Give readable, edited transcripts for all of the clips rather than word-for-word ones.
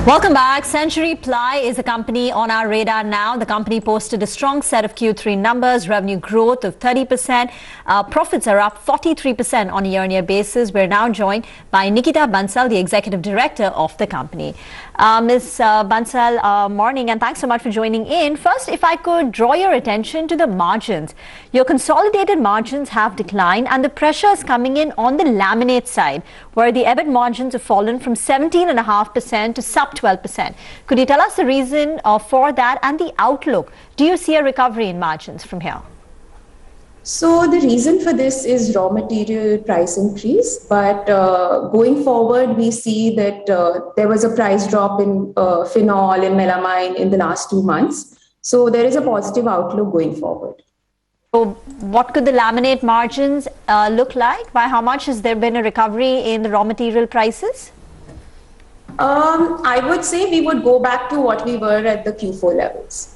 Welcome back. CenturyPly is a company on our radar now. The company posted a strong set of Q3 numbers, revenue growth of 30%. Profits are up 43% on a year-on-year basis. We're now joined by Nikita Bansal, the executive director of the company. Ms. Bansal, morning, and thanks so much for joining in. First, if I could draw your attention to the margins. Your consolidated margins have declined and the pressure is coming in on the laminate side, where the EBIT margins have fallen from 17.5% to sub 12%. Could you tell us the reason for that and the outlook? Do you see a recovery in margins from here? So the reason for this is raw material price increase, but going forward, we see that there was a price drop in phenol and melamine in the last 2 months. So there is a positive outlook going forward. So what could the laminate margins look like? By how much has there been a recovery in the raw material prices? I would say we would go back to what we were at the Q4 levels.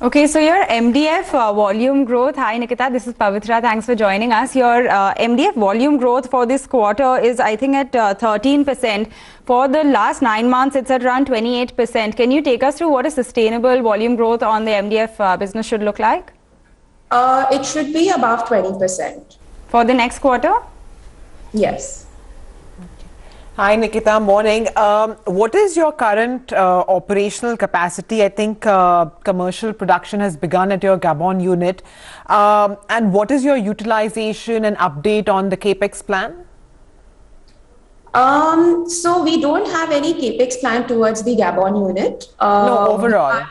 Okay, so your MDF volume growth, hi Nikita, this is Pavitra, thanks for joining us. Your MDF volume growth for this quarter is I think at 13%. For the last 9 months, it's at around 28%. Can you take us through what a sustainable volume growth on the MDF business should look like? It should be above 20%. For the next quarter? Yes. Hi Nikita, morning. What is your current operational capacity? I think commercial production has begun at your Gabon unit. And what is your utilization and update on the capex plan? So we don't have any capex plan towards the Gabon unit. No, overall.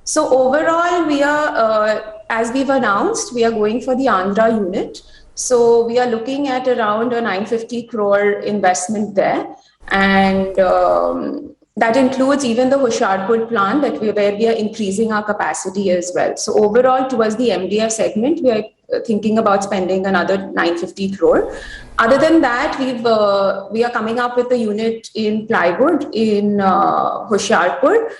So overall, we are, as we've announced, we are going for the Andhra unit. So we are looking at around a 950 crore investment there. And that includes even the Hoshiarpur plant where we are increasing our capacity as well. So overall, towards the MDF segment, we are thinking about spending another 950 crore. Other than that, we are coming up with a unit in plywood in Hoshiarpur.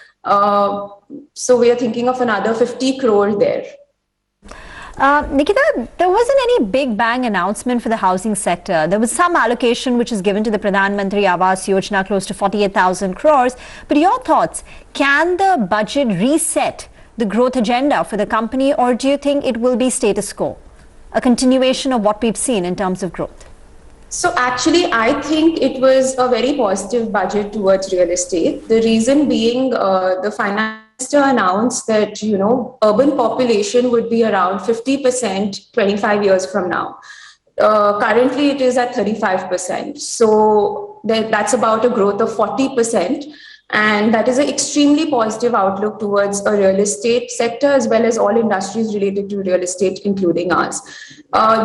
So we are thinking of another 50 crore there. Nikita, there wasn't any big bang announcement for the housing sector. There was some allocation which is given to the Pradhan Mantri Awas Yojana, close to 48,000 crores. But your thoughts, can the budget reset the growth agenda for the company, or do you think it will be status quo, a continuation of what we've seen in terms of growth? So actually, I think it was a very positive budget towards real estate. The reason being the finance minister announced that, urban population would be around 50% 25 years from now. Currently, it is at 35%. So that's about a growth of 40%. And that is an extremely positive outlook towards a real estate sector as well as all industries related to real estate, including ours.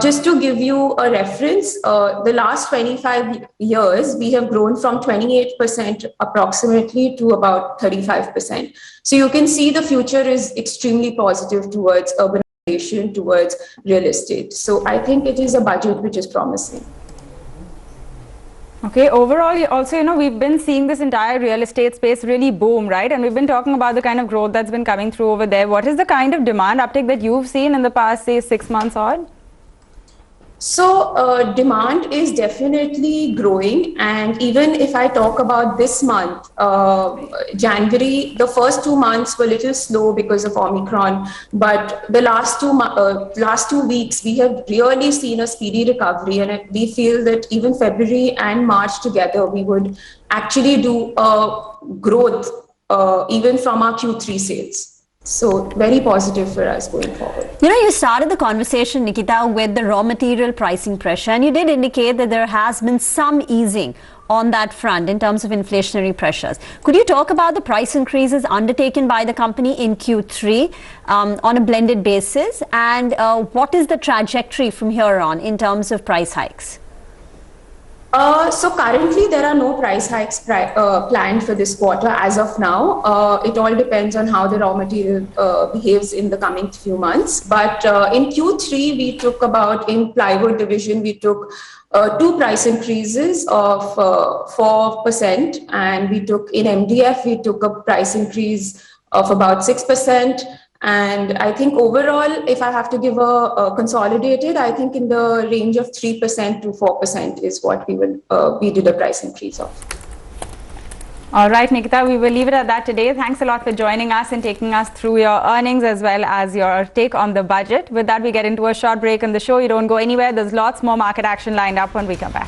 Just to give you a reference, the last 25 years, we have grown from 28% approximately to about 35%. So you can see the future is extremely positive towards urbanization, towards real estate. So I think it is a budget which is promising. Okay, overall, also, we've been seeing this entire real estate space really boom, right? And we've been talking about the kind of growth that's been coming through over there. What is the kind of demand uptick that you've seen in the past, say, 6 months odd? So demand is definitely growing, and even if I talk about this month, January, the first 2 months were a little slow because of Omicron, but the last two weeks we have really seen a speedy recovery, and we feel that even February and March together we would actually do a growth even from our Q3 sales. So very positive for us going forward. You started the conversation, Nikita, with the raw material pricing pressure, and you did indicate that there has been some easing on that front in terms of inflationary pressures. Could you talk about the price increases undertaken by the company in Q3 on a blended basis, and what is the trajectory from here on in terms of price hikes? So currently there are no price hikes planned for this quarter as of now. It all depends on how the raw material behaves in the coming few months. But in Q3, we took in plywood division, we took 2 price increases of 4%. And we took in MDF, we took a price increase of about 6%. And I think overall, if I have to give a consolidated, I think in the range of 3% to 4% is what we did a price increase of. All right, Nikita, we will leave it at that today. Thanks a lot for joining us and taking us through your earnings as well as your take on the budget. With that, we get into a short break in the show. You don't go anywhere. There's lots more market action lined up when we come back.